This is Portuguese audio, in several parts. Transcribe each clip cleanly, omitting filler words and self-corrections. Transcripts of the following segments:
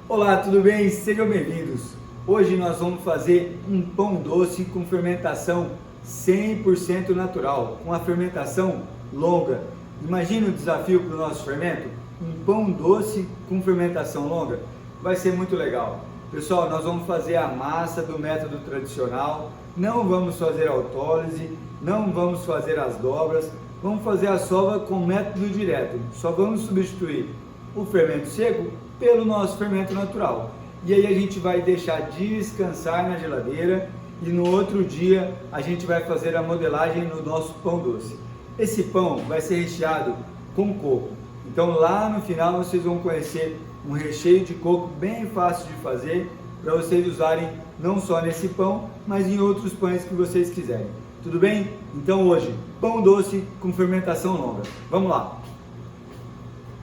Olá, tudo bem? Sejam bem-vindos! Hoje nós vamos fazer um pão doce com fermentação 100% natural, com a fermentação longa. Imagina o desafio para o nosso fermento? Um pão doce com fermentação longa? Vai ser muito legal. Pessoal, nós vamos fazer a massa do método tradicional, não vamos fazer autólise, não vamos fazer as dobras, vamos fazer a sova com método direto. Só vamos substituir o fermento seco pelo nosso fermento natural. E aí a gente vai deixar descansar na geladeira e no outro dia a gente vai fazer a modelagem no nosso pão doce. Esse pão vai ser recheado com coco. Então lá no final vocês vão conhecer um recheio de coco bem fácil de fazer para vocês usarem não só nesse pão, mas em outros pães que vocês quiserem. Tudo bem? Então hoje, pão doce com fermentação longa. Vamos lá!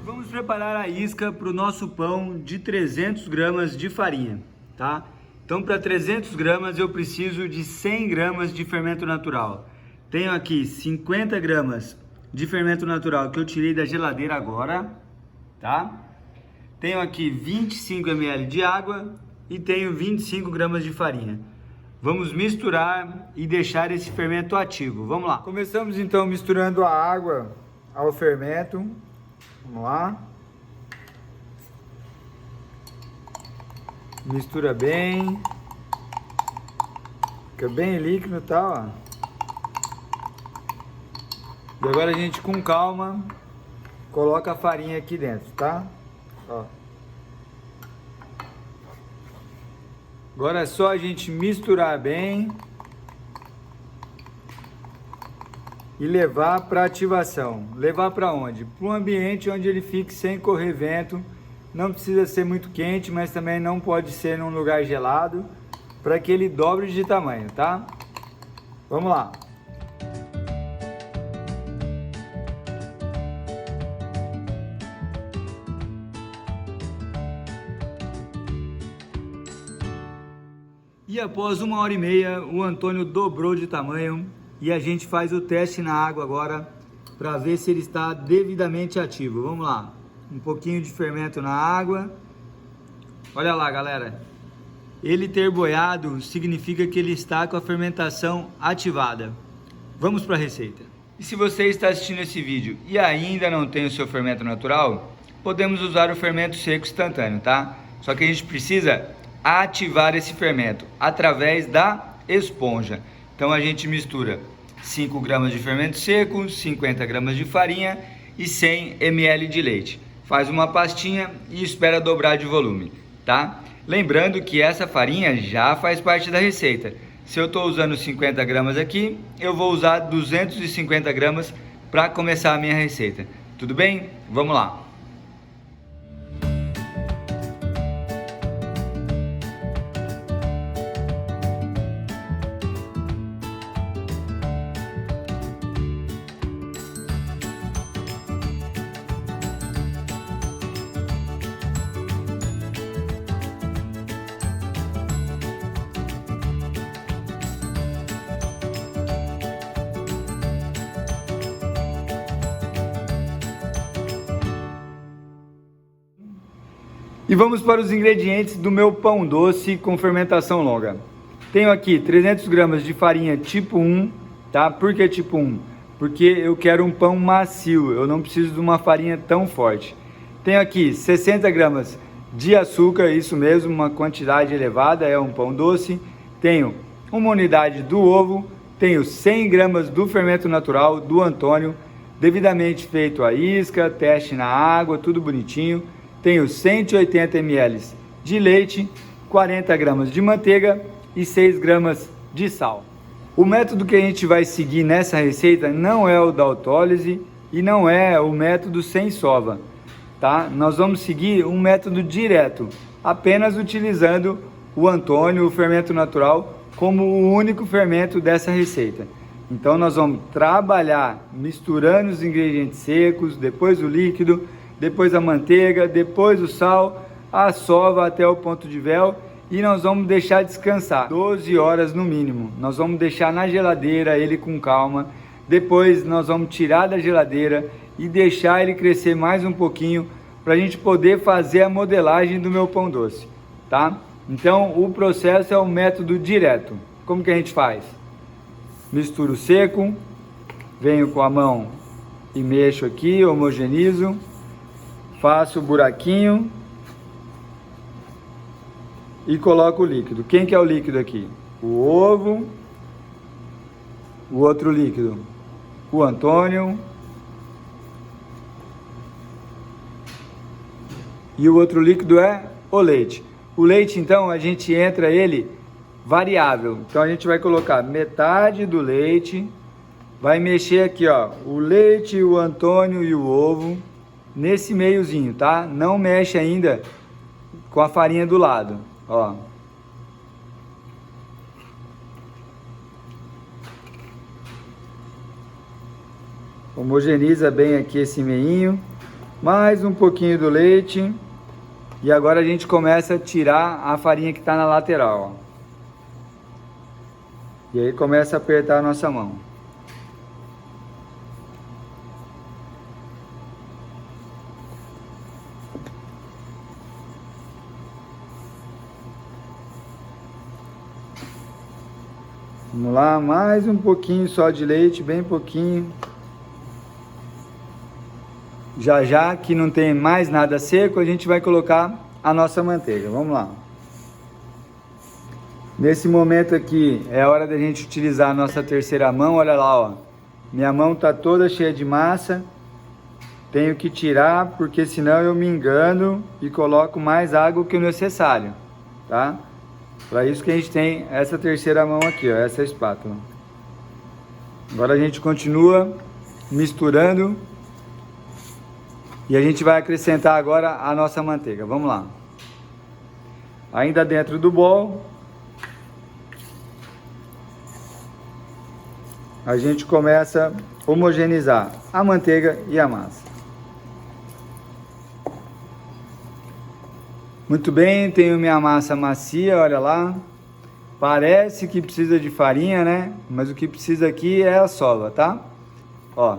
Vamos preparar a isca para o nosso pão de 300 gramas de farinha, tá? Então para 300 gramas eu preciso de 100 gramas de fermento natural. Tenho aqui 50 gramas de fermento natural que eu tirei da geladeira agora, tá? Tenho aqui 25 ml de água e tenho 25 gramas de farinha. Vamos misturar e deixar esse fermento ativo. Vamos lá. Começamos então misturando a água ao fermento. Vamos lá. Mistura bem. Fica bem líquido, tá? Ó. E agora a gente com calma coloca a farinha aqui dentro, tá? Ó. Agora é só a gente misturar bem e levar para ativação. Levar para onde? Para um ambiente onde ele fique sem correr vento. Não precisa ser muito quente, mas também não pode ser num lugar gelado, para que ele dobre de tamanho, tá? Vamos lá. E após 1h30, o Antônio dobrou de tamanho e a gente faz o teste na água agora para ver se ele está devidamente ativo. Vamos lá, um pouquinho de fermento na água. Olha lá, galera, ele ter boiado significa que ele está com a fermentação ativada. Vamos para a receita. E se você está assistindo esse vídeo e ainda não tem o seu fermento natural, podemos usar o fermento seco instantâneo, tá? Só que a gente precisa ativar esse fermento através da esponja. Então a gente mistura 5 gramas de fermento seco, 50 gramas de farinha e 100 ml de leite. Faz uma pastinha e espera dobrar de volume, tá? Lembrando que essa farinha já faz parte da receita. Se eu estou usando 50 gramas aqui, eu vou usar 250 gramas para começar a minha receita. Tudo bem? Vamos lá! E vamos para os ingredientes do meu pão doce com fermentação longa. Tenho aqui 300 gramas de farinha tipo 1, tá? Por que tipo 1? Porque eu quero um pão macio, eu não preciso de uma farinha tão forte. Tenho aqui 60 gramas de açúcar, isso mesmo, uma quantidade elevada, é um pão doce. Tenho uma unidade do ovo, tenho 100 gramas do fermento natural do Antônio, devidamente feito a isca, teste na água, tudo bonitinho. Tenho 180 ml de leite, 40 gramas de manteiga e 6 gramas de sal. O método que a gente vai seguir nessa receita não é o da autólise e não é o método sem sova, tá? Nós vamos seguir um método direto, apenas utilizando o Antônio, o fermento natural, como o único fermento dessa receita. Então nós vamos trabalhar misturando os ingredientes secos, depois o líquido, depois a manteiga, depois o sal, a sova até o ponto de véu e nós vamos deixar descansar 12 horas no mínimo. Nós vamos deixar na geladeira ele com calma, depois nós vamos tirar da geladeira e deixar ele crescer mais um pouquinho para a gente poder fazer a modelagem do meu pão doce, tá? Então o processo é o método direto. Como que a gente faz? Misturo seco, venho com a mão e mexo aqui, homogenizo, faço o buraquinho e coloco o líquido. Quem que é o líquido aqui? O ovo, o outro líquido, o Antônio, e o outro líquido é o leite. O leite, então, a gente entra ele variável. Então a gente vai colocar metade do leite, vai mexer aqui, ó, o leite, o Antônio e o ovo nesse meiozinho, tá? Não mexe ainda com a farinha do lado, ó. Homogeniza bem aqui esse meinho, mais um pouquinho do leite. E agora a gente começa a tirar a farinha que está na lateral, ó. E aí começa a apertar a nossa mão. Vamos lá, mais um pouquinho só de leite, bem pouquinho. Já já que não tem mais nada seco, a gente vai colocar a nossa manteiga. Vamos lá. Nesse momento aqui é hora da gente utilizar a nossa terceira mão. Olha lá, ó. Minha mão tá toda cheia de massa. Tenho que tirar porque senão eu me engano e coloco mais água que o necessário, tá? Para isso que a gente tem essa terceira mão aqui, ó, essa espátula. Agora a gente continua misturando. E a gente vai acrescentar agora a nossa manteiga. Vamos lá. Ainda dentro do bol, a gente começa a homogeneizar a manteiga e a massa. Muito bem, tenho minha massa macia, olha lá. Parece que precisa de farinha, né? Mas o que precisa aqui é a sova, tá? Ó.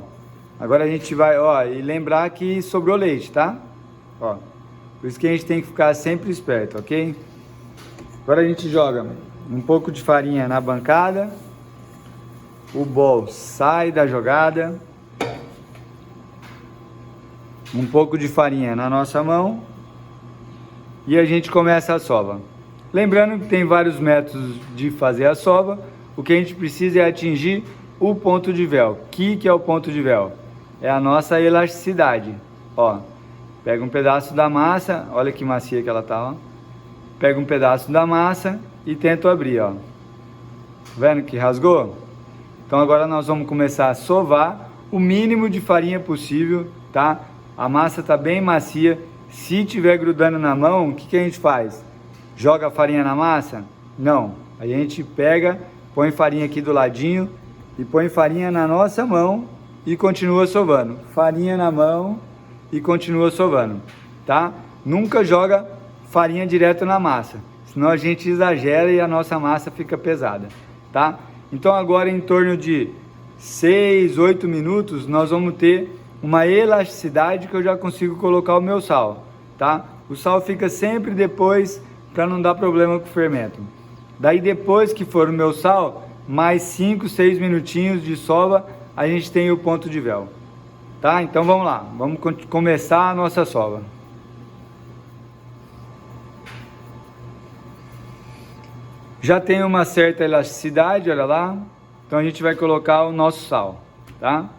Agora a gente vai, ó, e lembrar que sobrou leite, tá? Ó, por isso que a gente tem que ficar sempre esperto, ok? Agora a gente joga um pouco de farinha na bancada. O bol sai da jogada. Um pouco de farinha na nossa mão. E a gente começa a sova. Lembrando que tem vários métodos de fazer a sova. O que a gente precisa é atingir o ponto de véu. O que é o ponto de véu? É a nossa elasticidade, ó. Pega um pedaço da massa, olha que macia que ela tá, ó. Pega um pedaço da massa e tento abrir, ó. Vendo que rasgou? Então agora nós vamos começar a sovar o mínimo de farinha possível, tá? A massa tá bem macia. Se tiver grudando na mão, o que que a gente faz? Joga a farinha na massa? Não. A gente pega, põe farinha aqui do ladinho e põe farinha na nossa mão e continua sovando. Farinha na mão e continua sovando, tá? Nunca joga farinha direto na massa, senão a gente exagera e a nossa massa fica pesada, tá? Então agora em torno de 6, 8 minutos nós vamos ter uma elasticidade que eu já consigo colocar o meu sal, tá? O sal fica sempre depois para não dar problema com o fermento. Daí depois que for o meu sal, mais 5, 6 minutinhos de sova, a gente tem o ponto de véu, tá? Então vamos lá, vamos começar a nossa sova. Já tem uma certa elasticidade, olha lá. Então a gente vai colocar o nosso sal, tá?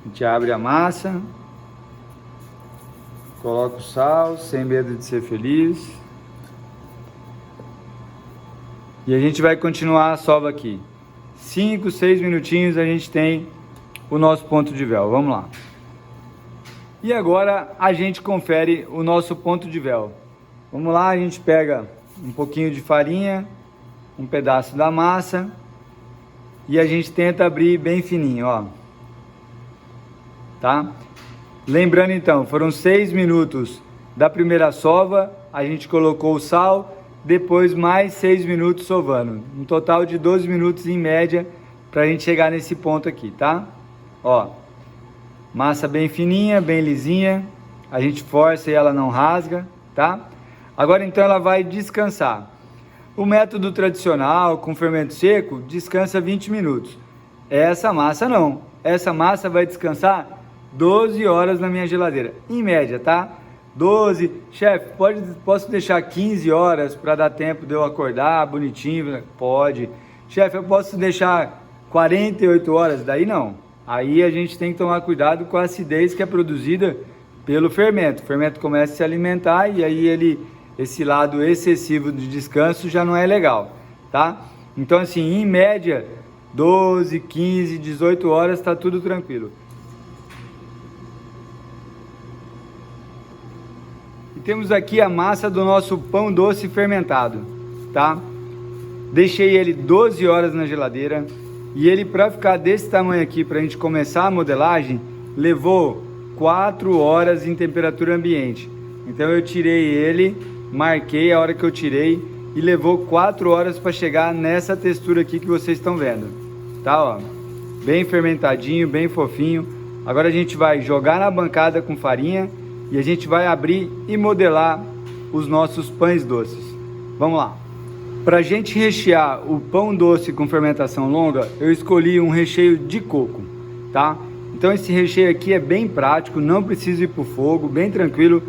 A gente abre a massa, coloca o sal, sem medo de ser feliz. E a gente vai continuar a sova aqui. 5, 6 minutinhos a gente tem o nosso ponto de véu. Vamos lá. E agora a gente confere o nosso ponto de véu. Vamos lá, a gente pega um pouquinho de farinha, um pedaço da massa e a gente tenta abrir bem fininho, ó. Tá? Lembrando então, foram 6 minutos da primeira sova, a gente colocou o sal, depois mais 6 minutos sovando, um total de 12 minutos em média para a gente chegar nesse ponto aqui, tá? Ó, Massa bem fininha, bem lisinha. A gente força e ela não rasga, tá? Agora então ela vai descansar. O método tradicional com fermento seco descansa 20 minutos. Essa massa não. Essa massa vai descansar 12 horas na minha geladeira, em média, tá? 12. Chefe, posso deixar 15 horas para dar tempo de eu acordar bonitinho? Pode. Chefe, eu posso deixar 48 horas? Daí não. Aí a gente tem que tomar cuidado com a acidez que é produzida pelo fermento. O fermento começa a se alimentar e aí esse lado excessivo de descanso já não é legal, tá? Então assim, em média, 12, 15, 18 horas tá tudo tranquilo. E temos aqui a massa do nosso pão doce fermentado, tá? Deixei ele 12 horas na geladeira e ele, para ficar desse tamanho aqui, para a gente começar a modelagem, levou 4 horas em temperatura ambiente. Então eu tirei ele, marquei a hora que eu tirei e levou 4 horas para chegar nessa textura aqui que vocês estão vendo, tá? Ó, bem fermentadinho, bem fofinho. Agora a gente vai jogar na bancada com farinha e a gente vai abrir e modelar os nossos pães doces. Vamos lá. Para a gente rechear o pão doce com fermentação longa, eu escolhi um recheio de coco, tá? Então esse recheio aqui é bem prático, não precisa ir para o fogo, bem tranquilo.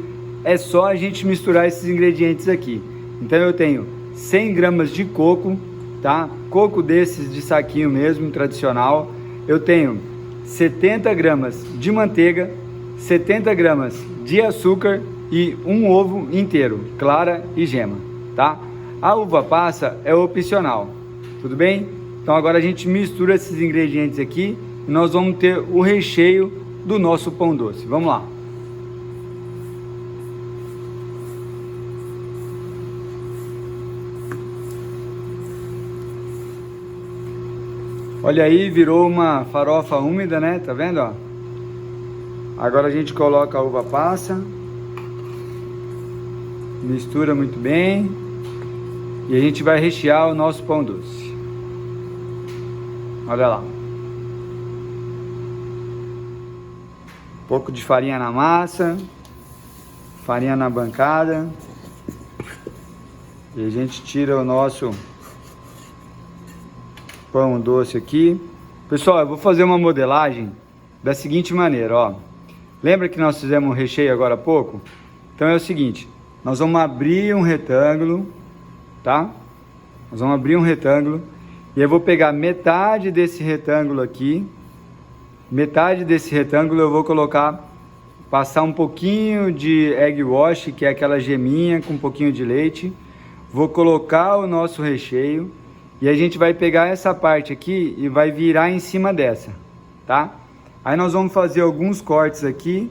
É só a gente misturar esses ingredientes aqui. Então eu tenho 100 gramas de coco, tá? Coco desses de saquinho mesmo, tradicional. Eu tenho 70 gramas de manteiga, 70 gramas de açúcar e um ovo inteiro, clara e gema, tá? A uva passa é opcional, tudo bem? Então agora a gente mistura esses ingredientes aqui e nós vamos ter o recheio do nosso pão doce. Vamos lá. Olha aí, virou uma farofa úmida, né? Tá vendo, ó? Agora a gente coloca a uva passa, mistura muito bem e a gente vai rechear o nosso pão doce. Olha lá. Um pouco de farinha na massa, farinha na bancada e a gente tira o nosso pão doce aqui. Pessoal, eu vou fazer uma modelagem da seguinte maneira, ó. Lembra que nós fizemos um recheio agora há pouco? Então é o seguinte, nós vamos abrir um retângulo, tá? Nós vamos abrir um retângulo e eu vou pegar metade desse retângulo aqui, metade desse retângulo eu vou colocar, passar um pouquinho de egg wash, que é aquela geminha com um pouquinho de leite, vou colocar o nosso recheio e a gente vai pegar essa parte aqui e vai virar em cima dessa, tá? Aí nós vamos fazer alguns cortes aqui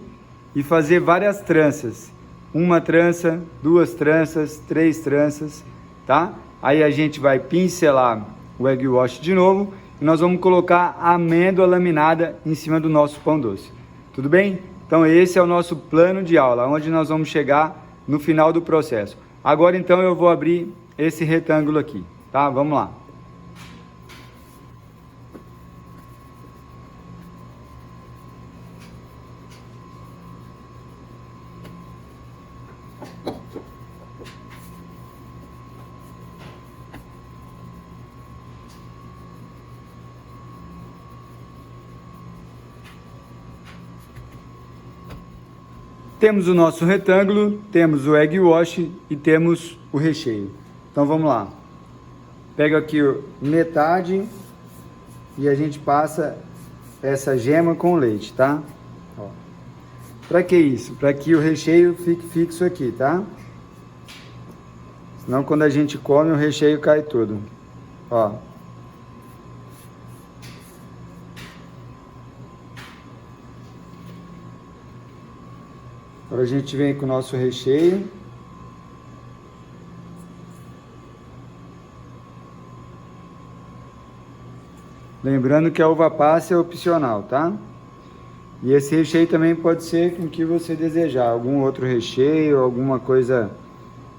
e fazer várias tranças. Uma trança, 2 tranças, 3 tranças, tá? Aí a gente vai pincelar o egg wash de novo e nós vamos colocar a amêndoa laminada em cima do nosso pão doce. Tudo bem? Então esse é o nosso plano de aula, onde nós vamos chegar no final do processo. Agora então eu vou abrir esse retângulo aqui, tá? Vamos lá. Temos o nosso retângulo, temos o egg wash e temos o recheio. Então vamos lá. Pega aqui metade e a gente passa essa gema com leite, tá? Para que isso? Para que o recheio fique fixo aqui, tá? Senão quando a gente come o recheio cai tudo. Ó. Agora a gente vem com o nosso recheio. Lembrando que a uva passa é opcional, tá? E esse recheio também pode ser com o que você desejar. Algum outro recheio, alguma coisa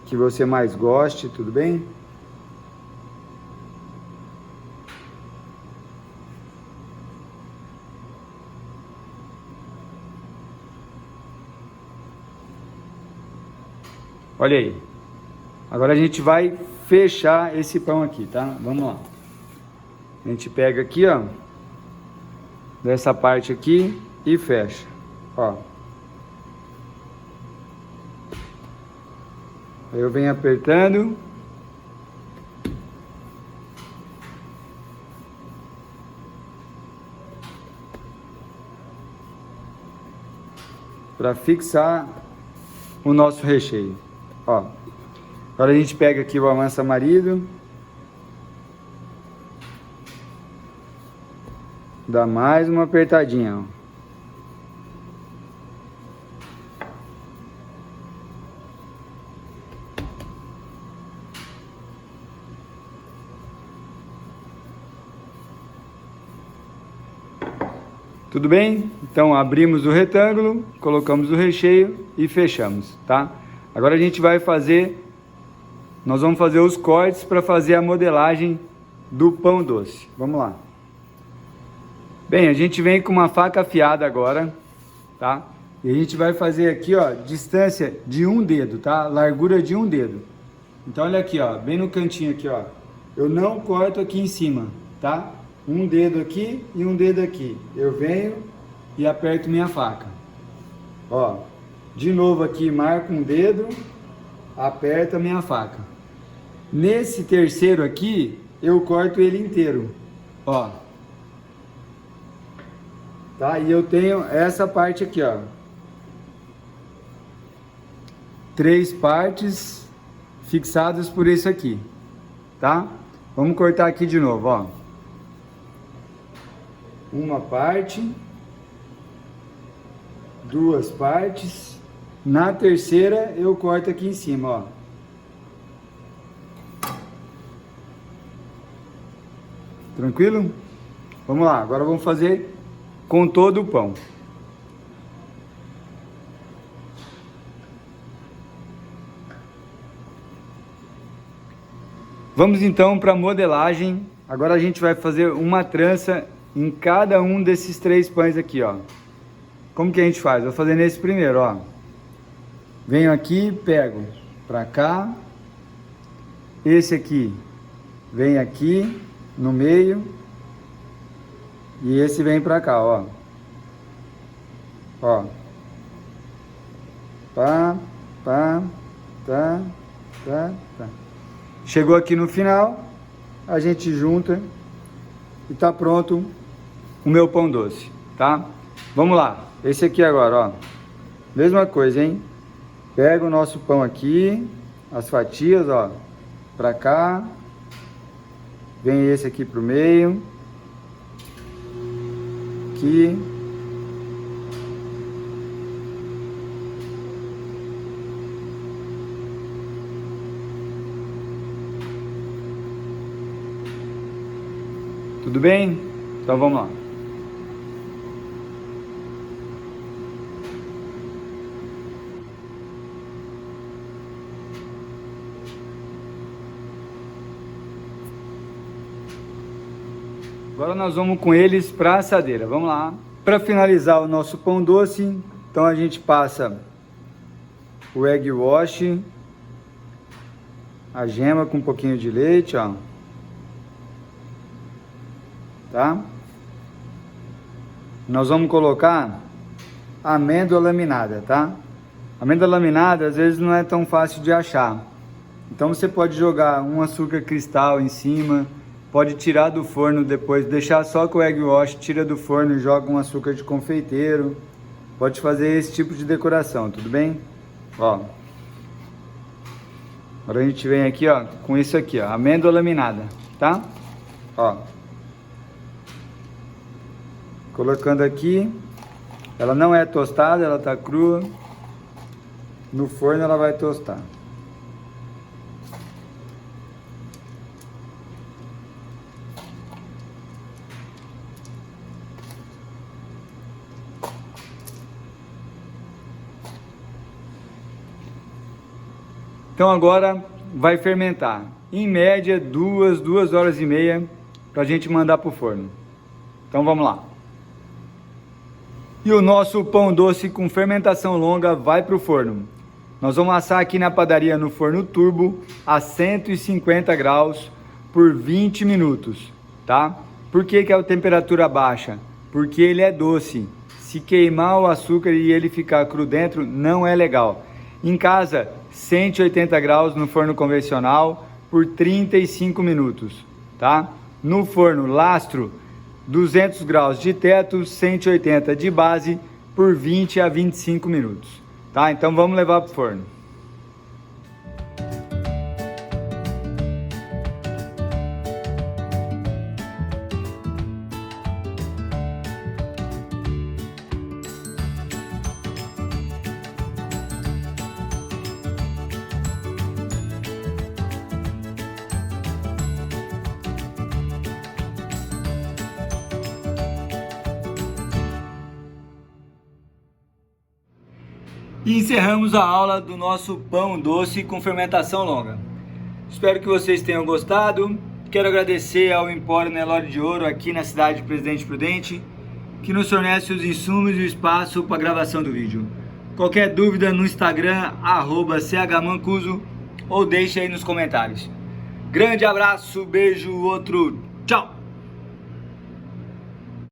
que você mais goste, tudo bem? Olha aí. Agora a gente vai fechar esse pão aqui, tá? Vamos lá. A gente pega aqui, ó, dessa parte aqui e fecha, ó. Aí eu venho apertando. Para fixar o nosso recheio, ó. Agora a gente pega aqui o amassa-marido, dá mais uma apertadinha, ó. Tudo bem? Então abrimos o retângulo, colocamos o recheio e fechamos, tá? Agora a gente vai fazer, nós vamos fazer os cortes para fazer a modelagem do pão doce. Vamos lá. Bem, a gente vem com uma faca afiada agora, tá? E a gente vai fazer aqui, ó, distância de um dedo, tá? Largura de um dedo. Então olha aqui, ó, bem no cantinho aqui, ó. Eu não corto aqui em cima, tá? Um dedo aqui e um dedo aqui. Eu venho e aperto minha faca. Ó, de novo aqui, marco um dedo, aperto a minha faca. Nesse terceiro aqui, eu corto ele inteiro, ó. Tá? E eu tenho essa parte aqui, ó. 3 partes fixadas por isso aqui, tá? Vamos cortar aqui de novo, ó. Uma parte, 2 partes, na terceira eu corto aqui em cima, ó. Tranquilo? Vamos lá, agora vamos fazer com todo o pão. Vamos então para a modelagem. Agora a gente vai fazer uma trança em cada um desses 3 pães aqui, ó. Como que a gente faz? Vou fazer nesse primeiro, ó. Venho aqui, pego pra cá. Esse aqui vem aqui no meio. E esse vem pra cá, ó. Ó. Pá, pá, tá, tá, tá. Chegou aqui no final, a gente junta e tá pronto o meu pão doce, tá? Vamos lá, esse aqui agora, ó, mesma coisa, hein? Pega o nosso pão aqui, as fatias, ó, pra cá, vem esse aqui pro meio, aqui, tudo bem? Então vamos lá. Agora nós vamos com eles para a assadeira. Vamos lá. Para finalizar o nosso pão doce, então a gente passa o egg wash, a gema com um pouquinho de leite, ó. Tá? Nós vamos colocar amêndoa laminada, tá? Amêndoa laminada às vezes não é tão fácil de achar. Então você pode jogar um açúcar cristal em cima, pode tirar do forno depois, deixar só com o egg wash, tira do forno e joga um açúcar de confeiteiro. Pode fazer esse tipo de decoração, tudo bem? Ó. Agora a gente vem aqui, ó, com isso aqui, ó, amêndoa laminada, tá? Ó. Colocando aqui, ela não é tostada, ela tá crua. No forno ela vai tostar. Então agora vai fermentar, em média 2 horas e meia para a gente mandar para o forno. Então vamos lá. E o nosso pão doce com fermentação longa vai para o forno. Nós vamos assar aqui na padaria no forno turbo a 150 graus por 20 minutos, tá? Por que que é a temperatura baixa? Porque ele é doce. Se queimar o açúcar e ele ficar cru dentro, não é legal. Em casa, 180 graus no forno convencional por 35 minutos, tá? No forno lastro, 200 graus de teto, 180 de base por 20 a 25 minutos, tá? Então vamos levar para o forno. E encerramos a aula do nosso pão doce com fermentação longa. Espero que vocês tenham gostado. Quero agradecer ao Empório Nelore de Ouro aqui na cidade de Presidente Prudente, que nos fornece os insumos e o espaço para a gravação do vídeo. Qualquer dúvida no Instagram, @chmancuso, ou deixe aí nos comentários. Grande abraço, beijo, outro, tchau!